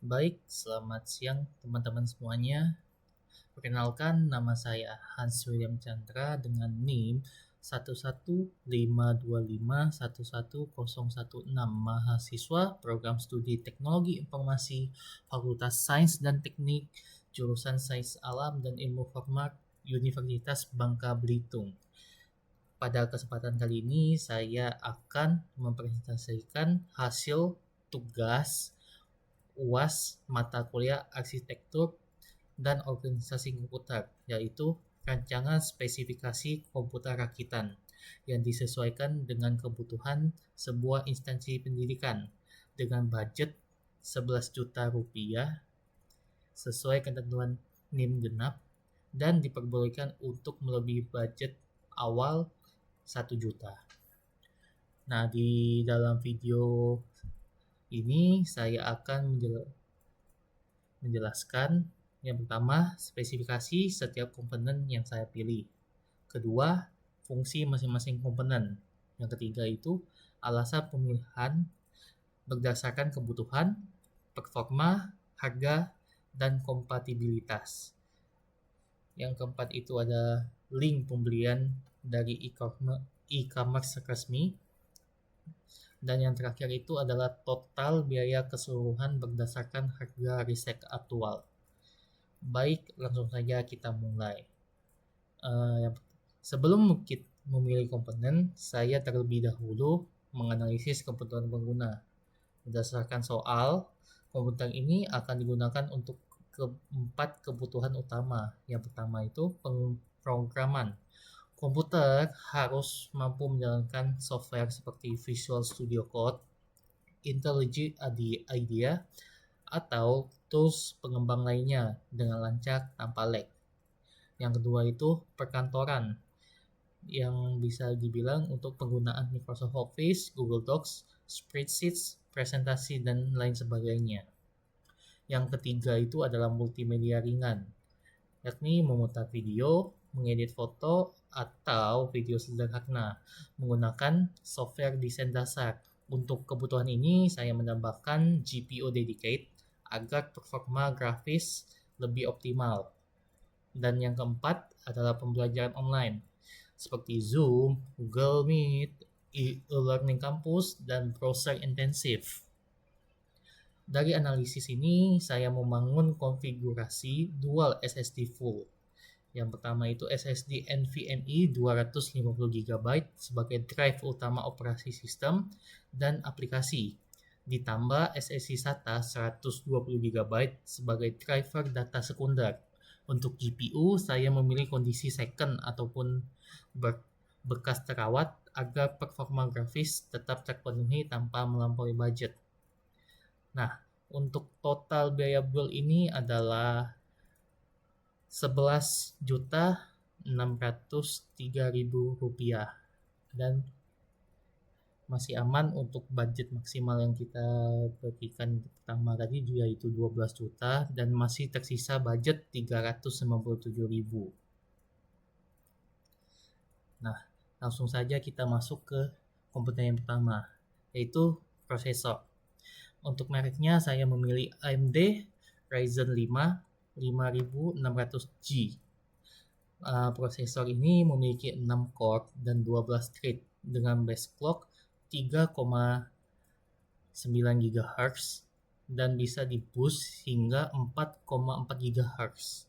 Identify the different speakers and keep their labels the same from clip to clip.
Speaker 1: Baik, selamat siang teman-teman semuanya. Perkenalkan, nama saya Hans William Chandra dengan NIM 11525111016, mahasiswa program studi Teknologi Informasi Fakultas Sains dan Teknik, jurusan Sains Alam dan Ilmu Format, Universitas Bangka Belitung. Pada kesempatan kali ini saya akan mempresentasikan hasil tugas UAS mata kuliah Arsitektur dan Organisasi Komputer, yaitu rancangan spesifikasi komputer rakitan yang disesuaikan dengan kebutuhan sebuah instansi pendidikan dengan budget 11 juta rupiah sesuai ketentuan NIM genap dan diperbolehkan untuk melebihi budget awal 1 juta. Nah, di dalam video ini saya akan menjelaskan yang pertama spesifikasi setiap komponen yang saya pilih. Kedua, fungsi masing-masing komponen. Yang ketiga itu alasan pemilihan berdasarkan kebutuhan, performa, harga, dan kompatibilitas. Yang keempat itu ada link pembelian dari e-commerce resmi. Dan yang terakhir itu adalah total biaya keseluruhan berdasarkan harga riset aktual. Baik, langsung saja kita mulai. Sebelum kita memilih komponen, saya terlebih dahulu menganalisis kebutuhan pengguna. Berdasarkan soal, komputer ini akan digunakan untuk keempat kebutuhan utama. Yang pertama itu pemrograman. Komputer harus mampu menjalankan software seperti Visual Studio Code, IntelliJ IDEA, atau tools pengembang lainnya dengan lancar tanpa lag. Yang kedua itu perkantoran, yang bisa dibilang untuk penggunaan Microsoft Office, Google Docs, spreadsheets, presentasi, dan lain sebagainya. Yang ketiga itu adalah multimedia ringan, yakni memutar video, mengedit foto, atau video sederhana menggunakan software desain dasar. Untuk kebutuhan ini, saya menambahkan GPU dedicated agar performa grafis lebih optimal. Dan yang keempat adalah pembelajaran online, seperti Zoom, Google Meet, e-learning campus, dan browser intensif. Dari analisis ini, saya membangun konfigurasi dual SSD full. Yang pertama itu SSD NVMe 250GB sebagai drive utama operasi sistem dan aplikasi, ditambah SSD SATA 120GB sebagai driver data sekunder. Untuk GPU, saya memilih kondisi second ataupun bekas terawat agar performa grafis tetap terpenuhi tanpa melampaui budget. Nah, untuk total biaya build ini adalah 11.603.000 rupiah dan masih aman untuk budget maksimal yang kita berikan pertama tadi, yaitu 12 juta, dan masih tersisa budget 397.000. Nah, langsung saja kita masuk ke komponen yang pertama, yaitu prosesor. Untuk mereknya saya memilih AMD Ryzen 5 5600G. Prosesor ini memiliki 6 core dan 12 thread dengan base clock 3,9 GHz dan bisa di-boost hingga 4,4 GHz.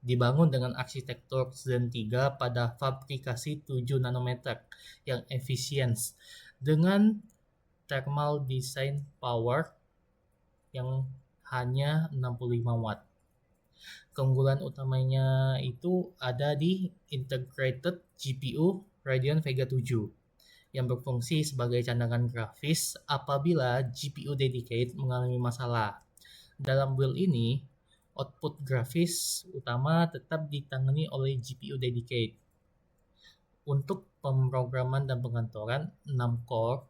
Speaker 1: Dibangun dengan arsitektur Zen 3 pada fabrikasi 7 nanometer yang efisien dengan thermal design power yang hanya 65 watt. Keunggulan utamanya itu ada di integrated GPU Radeon Vega 7 yang berfungsi sebagai cadangan grafis apabila GPU dedicated mengalami masalah. Dalam build ini, output grafis utama tetap ditangani oleh GPU dedicated. Untuk pemrograman dan pengantoran, 6 core,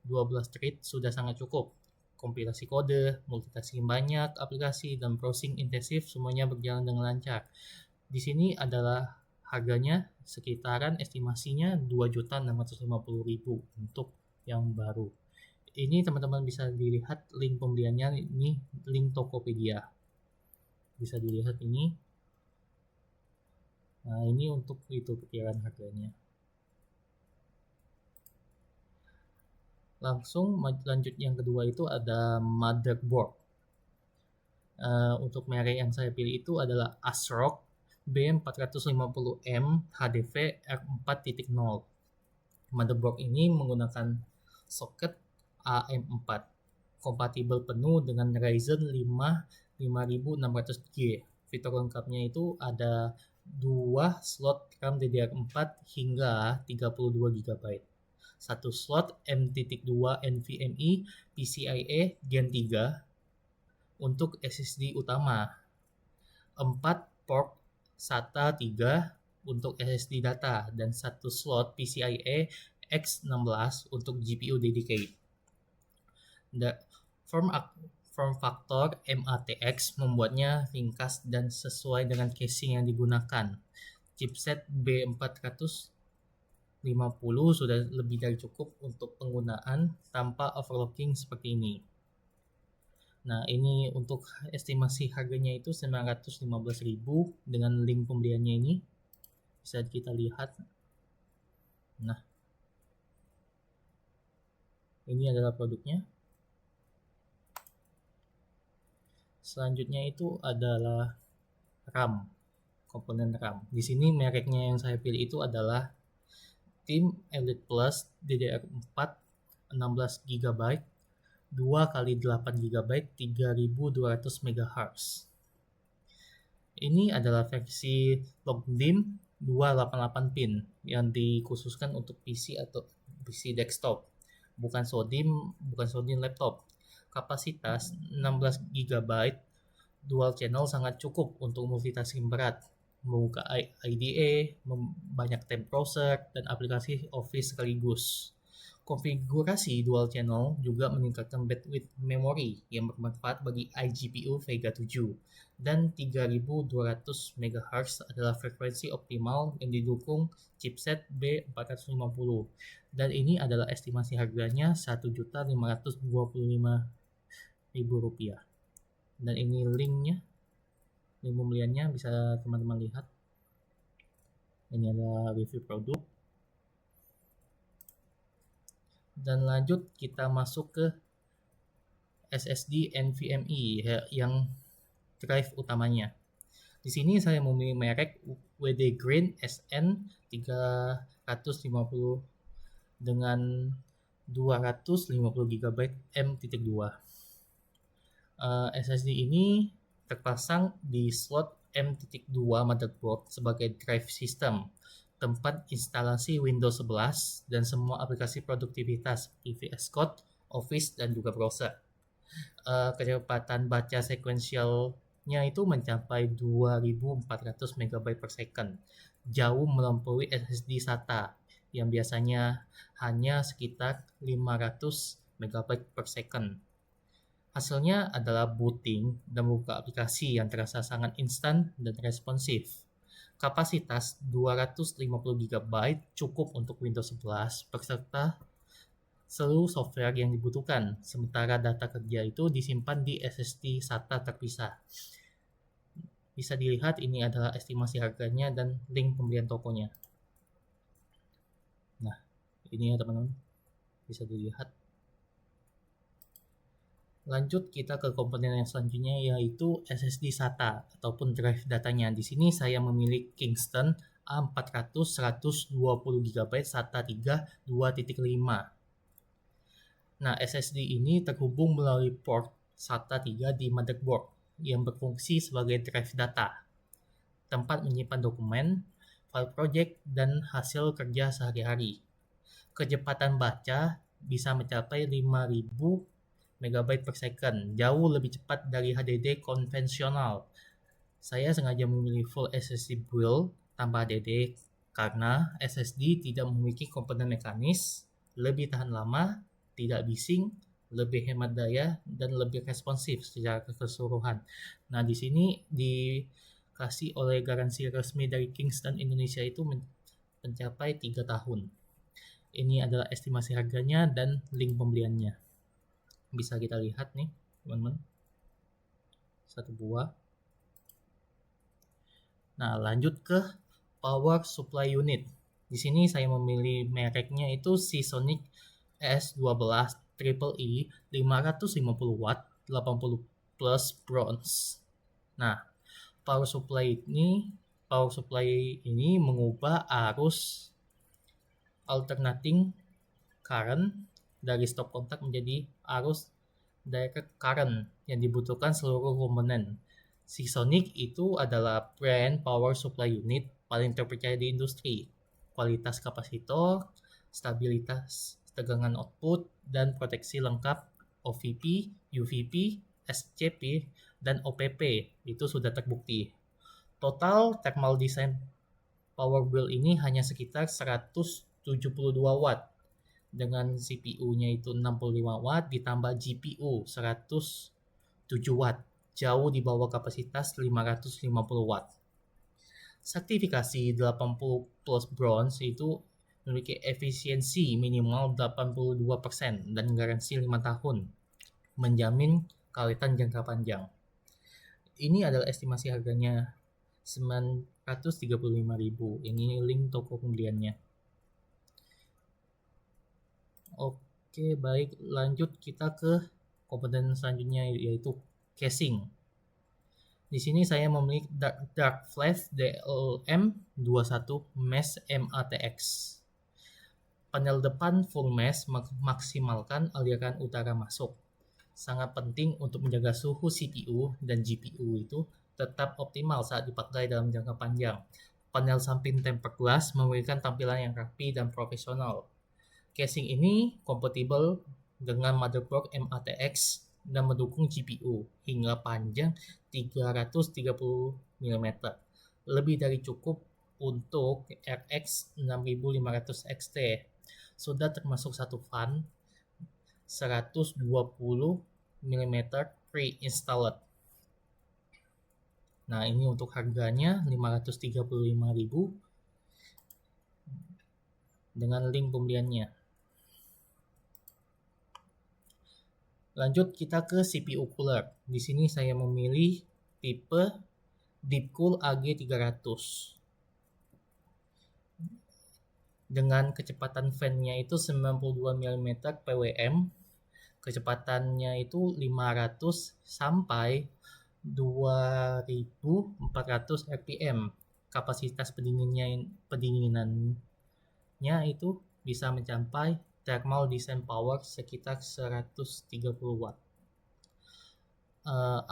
Speaker 1: 12 thread sudah sangat cukup. Kompilasi kode, multitasking banyak aplikasi, dan browsing intensif semuanya berjalan dengan lancar. Di sini adalah harganya sekitaran estimasinya 2.650.000 untuk yang baru. Ini teman-teman bisa dilihat link pembeliannya, ini link Tokopedia. Bisa dilihat ini. Nah, ini untuk itu perkiraan harganya. Langsung lanjut yang kedua itu ada motherboard. Untuk merek yang saya pilih itu adalah ASRock B450M HDV R4.0. Motherboard ini menggunakan soket AM4, kompatibel penuh dengan Ryzen 5 5600G. Fitur lengkapnya itu ada 2 slot RAM DDR4 hingga 32 GB, 1 slot M.2 NVMe PCIe Gen 3 untuk SSD utama, 4 port SATA 3 untuk SSD data, dan 1 slot PCIe X16 untuk GPU dedicated. Form factor MATX membuatnya ringkas dan sesuai dengan casing yang digunakan. Chipset B450 sudah lebih dari cukup untuk penggunaan tanpa overclocking seperti ini. Nah, ini untuk estimasi harganya itu 915.000 dengan link pembeliannya ini. Bisa kita lihat. Nah, ini adalah produknya. Selanjutnya itu adalah RAM, komponen RAM. Di sini mereknya yang saya pilih itu adalah Team Elite Plus DDR4 16GB 2x8GB 3200 MHz. Ini adalah versi Logdim 288 pin yang dikhususkan untuk PC atau PC desktop, bukan SODIMM laptop. Kapasitas 16GB dual channel sangat cukup untuk multitasking berat, membuka IDE, banyak tab browser, dan aplikasi Office sekaligus. Konfigurasi dual channel juga meningkatkan bandwidth memori yang bermanfaat bagi iGPU Vega 7, dan 3200 MHz adalah frekuensi optimal yang didukung chipset B450, dan ini adalah estimasi harganya Rp1.525.000. Dan ini linknya, link pembeliannya bisa teman-teman lihat. Ini adalah review produk. Dan lanjut kita masuk ke SSD NVMe yang drive utamanya. Di sini saya memilih merek WD Green SN 350 dengan 250GB M.2. SSD ini terpasang di slot M.2 motherboard sebagai drive system, tempat instalasi Windows 11 dan semua aplikasi produktivitas seperti VS Code, Office, dan juga browser. Kecepatan baca sequentialnya itu mencapai 2400 MB per second, jauh melampaui SSD SATA yang biasanya hanya sekitar 500 MB per second. Hasilnya adalah booting dan buka aplikasi yang terasa sangat instan dan responsif. Kapasitas 250GB cukup untuk Windows 11 beserta seluruh software yang dibutuhkan, sementara data kerja itu disimpan di SSD SATA terpisah. Bisa dilihat ini adalah estimasi harganya dan link pembelian tokonya. Nah, ini ya teman-teman, bisa dilihat. Lanjut kita ke komponen yang selanjutnya, yaitu SSD SATA ataupun drive datanya. Di sini saya memilih Kingston A400 120GB SATA 3 2.5. Nah, SSD ini terhubung melalui port SATA 3 di motherboard yang berfungsi sebagai drive data, tempat menyimpan dokumen, file project, dan hasil kerja sehari-hari. Kecepatan baca bisa mencapai 5000 MB per second, jauh lebih cepat dari HDD konvensional. Saya sengaja memilih full SSD build tanpa HDD karena SSD tidak memiliki komponen mekanis, lebih tahan lama, tidak bising, lebih hemat daya, dan lebih responsif secara keseluruhan. Nah, di sini dikasih oleh garansi resmi dari Kingston Indonesia itu mencapai 3 tahun. Ini adalah estimasi harganya dan link pembeliannya. Bisa kita lihat nih teman-teman, satu buah. Nah, lanjut ke power supply unit. Di sini saya memilih mereknya itu Seasonic S12 Triple E 550 watt 80 plus bronze. Nah, power supply ini mengubah arus alternating current dari stop kontak menjadi arus direct current yang dibutuhkan seluruh komponen. Seasonic itu adalah brand power supply unit paling terpercaya di industri. Kualitas kapasitor, stabilitas tegangan output, dan proteksi lengkap OVP, UVP, SCP, dan OPP itu sudah terbukti. Total thermal design power bill ini hanya sekitar 172 watt dengan CPU-nya itu 65 watt ditambah GPU 107 watt, jauh di bawah kapasitas 550 watt. Sertifikasi 80 plus bronze itu memiliki efisiensi minimal 82% dan garansi 5 tahun, menjamin keawetan jangka panjang. Ini adalah estimasi harganya 935.000. Ini link toko pembeliannya. Oke, baik, lanjut kita ke komponen selanjutnya yaitu casing. Di sini saya memiliki Dark Flash DLM21 Mesh MATX. Panel depan full mesh maksimalkan aliran udara masuk. Sangat penting untuk menjaga suhu CPU dan GPU itu tetap optimal saat dipakai dalam jangka panjang. Panel samping tempered glass memberikan tampilan yang rapi dan profesional. Casing ini kompatibel dengan motherboard MATX dan mendukung GPU hingga panjang 330 mm. Lebih dari cukup untuk RX 6500 XT. Sudah termasuk satu fan 120 mm pre-installed. Nah, ini untuk harganya 535.000 dengan link pembeliannya. Lanjut kita ke CPU cooler. Di sini saya memilih tipe Deepcool AG300. Dengan kecepatan fan-nya itu 92 mm PWM, kecepatannya itu 500 sampai 2400 rpm. Kapasitas pendinginannya itu bisa mencapai thermal design power sekitar 130 watt.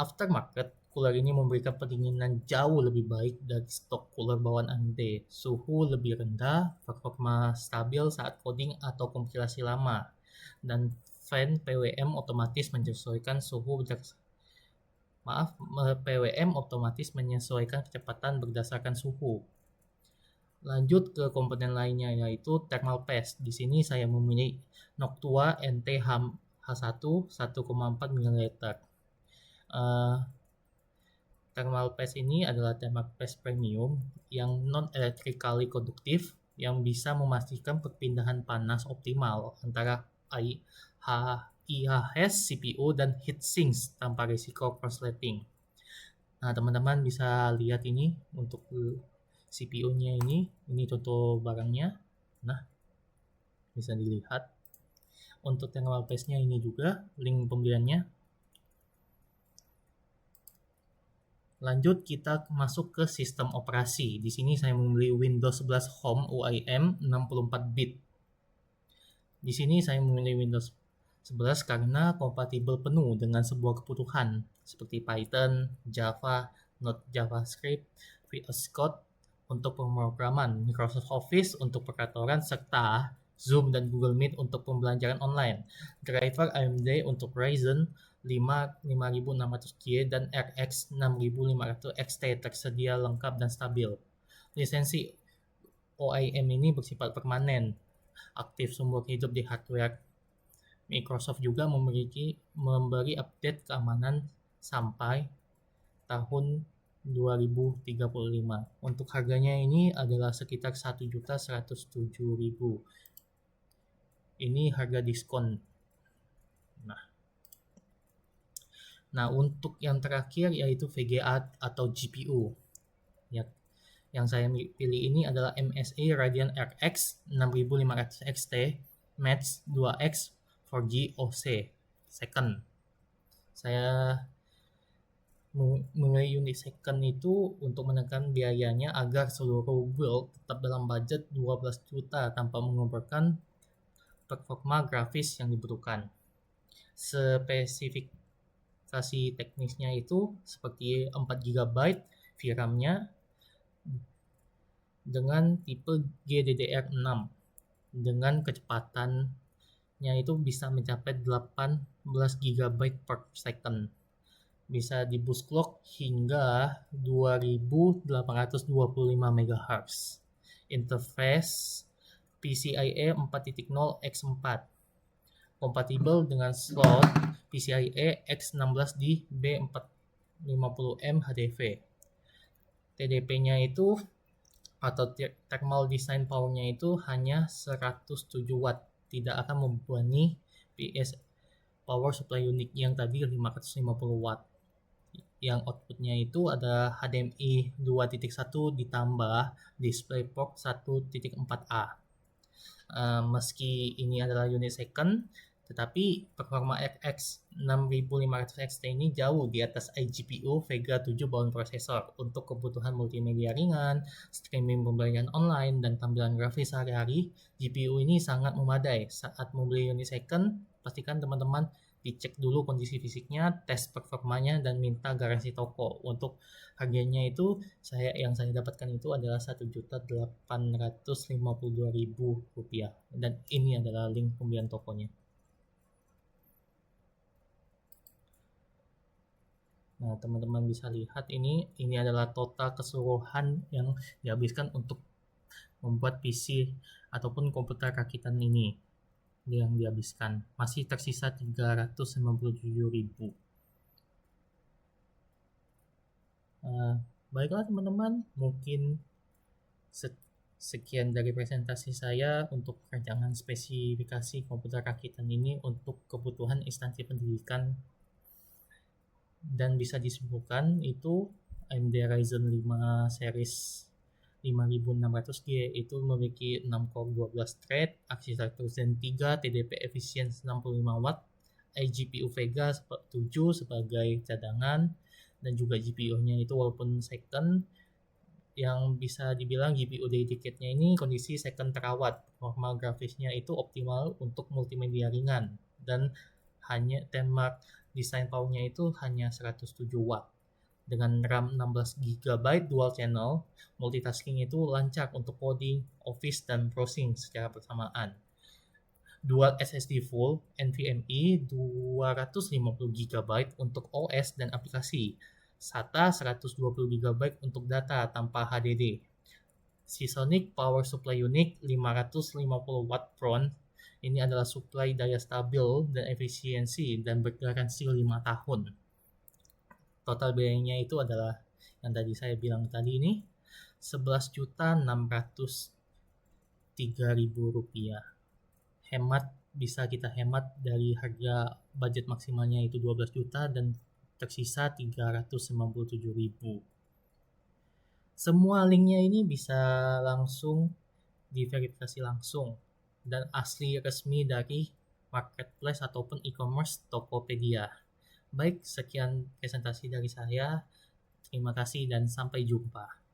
Speaker 1: Aftermarket cooler ini memberikan pendinginan jauh lebih baik dari stok cooler bawaan AMD. Suhu lebih rendah, performa stabil saat coding atau kompilasi lama, dan fan PWM otomatis menyesuaikan kecepatan berdasarkan suhu. Lanjut ke komponen lainnya yaitu thermal paste. Di sini saya memilih Noctua NT H1 1,4 ml. Thermal paste ini adalah thermal paste premium yang non-electrically konduktif yang bisa memastikan perpindahan panas optimal antara IHS, CPU, dan heatsinks tanpa risiko korsleting. Nah, teman-teman bisa lihat ini untuk CPU-nya ini contoh barangnya. Nah, bisa dilihat. Untuk thermal paste-nya ini juga link pembeliannya. Lanjut kita masuk ke sistem operasi. Di sini saya memilih Windows 11 Home UIM 64 bit. Di sini saya memilih Windows 11 karena kompatibel penuh dengan sebuah kebutuhan seperti Python, Java, Node JavaScript, VS Code untuk pemrograman, Microsoft Office untuk perkantoran, serta Zoom dan Google Meet untuk pembelajaran online. Driver AMD untuk Ryzen 5 5600K dan RX 6500 XT tersedia lengkap dan stabil. Lisensi OIM ini bersifat permanen, aktif seumur hidup di hardware. Microsoft juga memberi update keamanan sampai tahun 2035. Untuk harganya ini adalah sekitar 1.107.000. Ini harga diskon. Nah, Nah, untuk yang terakhir yaitu VGA atau GPU. Ya, yang saya pilih ini adalah MSI Radeon RX 6500 XT Match 2X 4G OC second. Saya memilih unit second itu untuk menekan biayanya agar seluruh build tetap dalam budget 12 juta tanpa mengobarkan performa grafis yang dibutuhkan. Spesifikasi teknisnya itu seperti 4 GB VRAM-nya dengan tipe GDDR6 dengan kecepatannya itu bisa mencapai 18 GB per second. Bisa di boost clock hingga 2825 MHz. Interface PCIe 4.0 X4. Kompatibel dengan slot PCIe X16 di B450M HDV. TDP-nya itu atau thermal design power-nya itu hanya 107 watt. Tidak akan membebani PS power supply unit yang tadi 550 watt. Yang outputnya itu ada HDMI 2.1 ditambah DisplayPort 1.4a. Meski ini adalah unit second, tetapi performa RX 6500 XT ini jauh di atas iGPU Vega 7 bawaan prosesor untuk kebutuhan multimedia ringan, streaming pembelajaran online, dan tampilan grafis sehari-hari. GPU ini sangat memadai. Saat membeli unit second, pastikan teman-teman dicek dulu kondisi fisiknya, tes performanya, dan minta garansi toko. Untuk harganya itu yang saya dapatkan itu adalah Rp1.852.000 dan ini adalah link pembelian tokonya. Nah, teman-teman bisa lihat ini adalah total keseluruhan yang dihabiskan untuk membuat PC ataupun komputer rakitan ini yang dihabiskan. Masih tersisa 397.000. Baiklah teman-teman, mungkin sekian dari presentasi saya untuk rancangan spesifikasi komputer rakitan ini untuk kebutuhan instansi pendidikan, dan bisa disimpulkan itu AMD Ryzen 5 series 5600G itu memiliki 6 core 12 thread, aksesor Zen 3, TDP efisien 65 watt, iGPU Vega 7 sebagai cadangan, dan juga GPU-nya itu walaupun second, yang bisa dibilang GPU dedicated-nya ini kondisi second terawat. Performa grafisnya itu optimal untuk multimedia ringan, dan hanya thermal design power-nya itu hanya 107 watt. Dengan RAM 16 GB dual channel, multitasking itu lancar untuk coding, office, dan browsing secara bersamaan. Dual SSD full NVMe 250 GB untuk OS dan aplikasi. SATA 120 GB untuk data tanpa HDD. Seasonic Power Supply Unit 550 Watt front. Ini adalah supply daya stabil dan efisiensi dan bergaransi 5 tahun. Total biayanya itu adalah yang tadi saya bilang tadi ini Rp11.603.000. Hemat bisa kita hemat dari harga budget maksimalnya itu 12 juta dan tersisa 397.000. Semua linknya ini bisa langsung diverifikasi langsung dan asli resmi dari marketplace ataupun e-commerce Tokopedia. Baik, sekian presentasi dari saya. Terima kasih dan sampai jumpa.